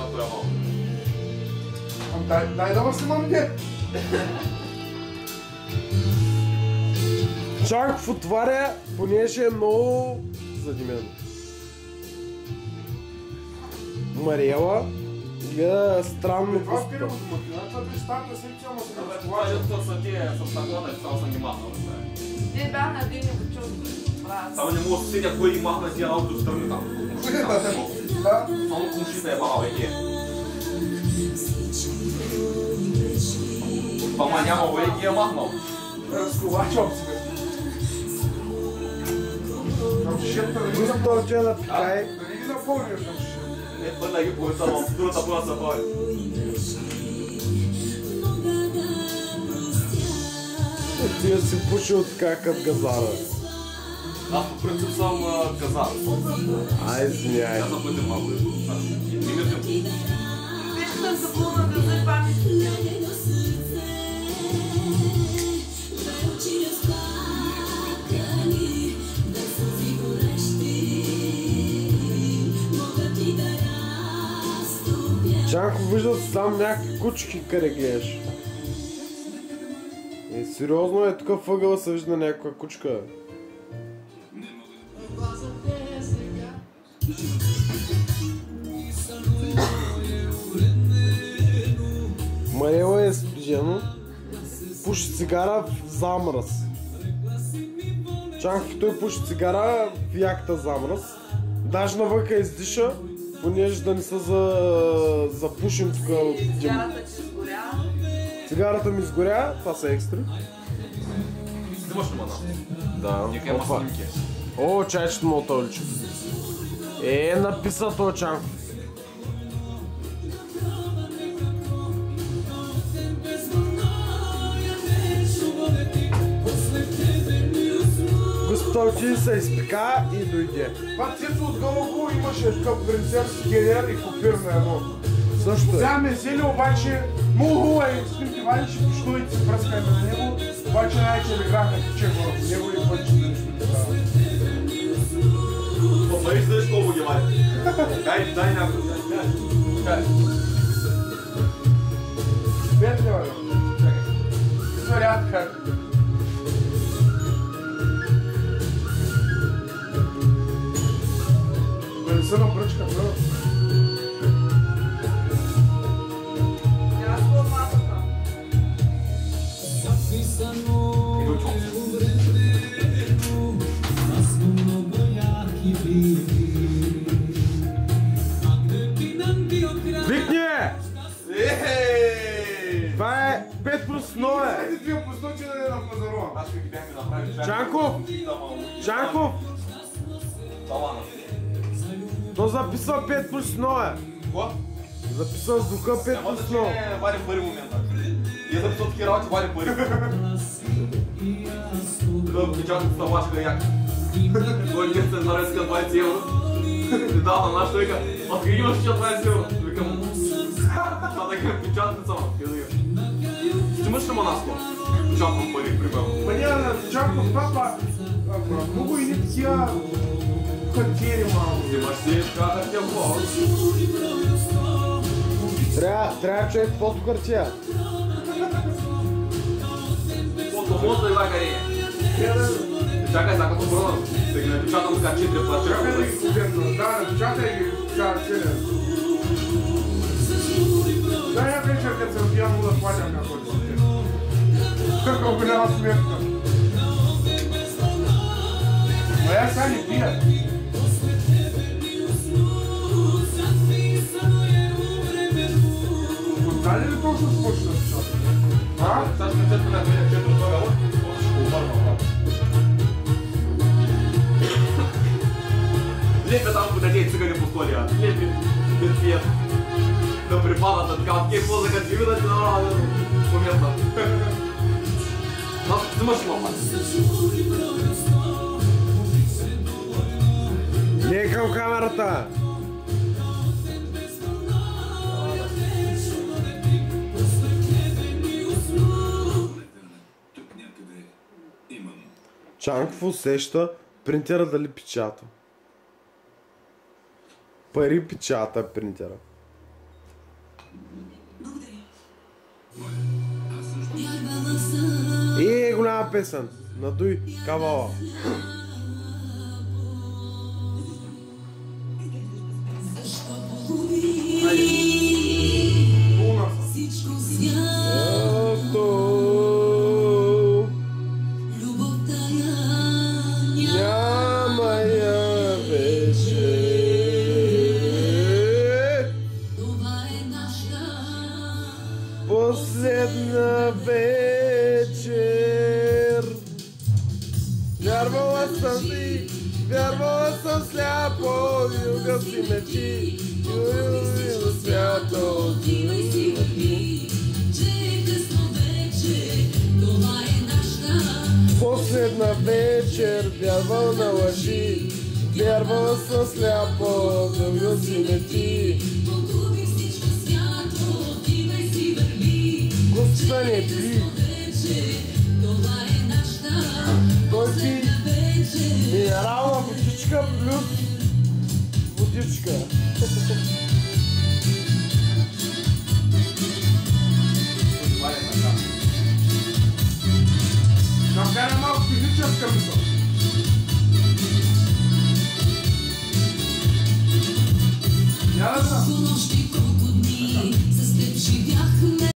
това е малко. Дай да ме снимаме. Чанков отваря, понеже е много задимено. Мариела гледа странно. Това спира от домакината, при старта секция, ама сега Това е защото са тия с наклона, само съм ги махнал. Те бях на един чувство. Само не мога да седя кой ги махна тия работи от страни там. Само кумшите е мала веки. Ама няма веки е махнал. Разковачвам себе. Густо че напикай. Да не ги напълниш на шишет. Не пърна ги повечавам, другата пърна са пали. Тия си пушил така като газара. Аз по принцип съм казар. Ай, извиняй. Аз съм пътен малко. Не мислям. Виж да се пълна да за памет. Чанко вижда сам някакви кучки къде гледаш. Сериозно е, тук въгъла се вижда някаква кучка. Мариела е студено, пуши цигара в замръз. Чанков той пуши цигара в яката замръз. Даже навънка издиша, понеже да не се запушим тук от дим. Цигарата че сгоря. Цигарата ми изгоря, това са екстри. Снимаш ли мана? Да. Нека има снимки. О, чайчето му отоличи. Написа този Чанков. Господи се изпика и дойде. Това Цецо отгълго имаше такъв принцерски генер и копир на едно. Също е. Сега ме взели обаче, много хубаво е, снимки вадиш и пиштовете си пръскаме на него, обаче най-че ли грах на пиче върху него и пъти да нищо не става. Посмотри си дали колко ги вади. Дай някой. Кай. 5 лева. Вариант как. Да не са на бръчка, бро. Аз по масата. Иду чом. Викни! Това е 5 плюс 0 е. Хайде 2 плюс 100 че да не на пазарова. Аз ще ги бяхме направили. Чанков! Чанков! Талана. То записва 5 плюс 0 е. Какво? Записва звука 5 Няма плюс да 0. че вади пари момента. И за писат такива работи вади пари. Да, печатът ставачка як. Той дет се нарезка 20 евро. И дава на нашата вика, откъде имаш 20 евро? Викам, това да ги печатница, ма. Стимаш ли манаско? Печатвам пари, примерно. Ма няма да чакам папа. Много и не такива хартиери малко. Взимаш си така хартия хубава. Трябва човек фото хартия. Фото и лагарене. Чакай, сега като брода. Да ги напечатам така 4 плача. Чакай да ги купим. Да, напечатай ги. Целия. Да, я вечер, като се отивам, да платям какво да си. Каква голяма сметка. Но я сега не пия. Дали ли точно спочна да печатам? А? Сега ще четвърта на 4 това гало. Ще го обърна. Лепят там по дете цигани по столия. Лепят. Без пият. Да припадат така. Кей поза като ги видят и направо помятна. Нас взимаш ли мама? Не е към камерата. Чанков усеща принтера дали печата. Пари печата принтера. Голяма песен. Надуй кавала. Последна вечер. Вярвала съм ти, вярвала съм сляпо, угаси мечи, юрил свято. Последна вечер, вярвал на лъжи, вярвала съм сляпо, угаси мечи. Стане пи. Той пи минерална водичка плюс водичка.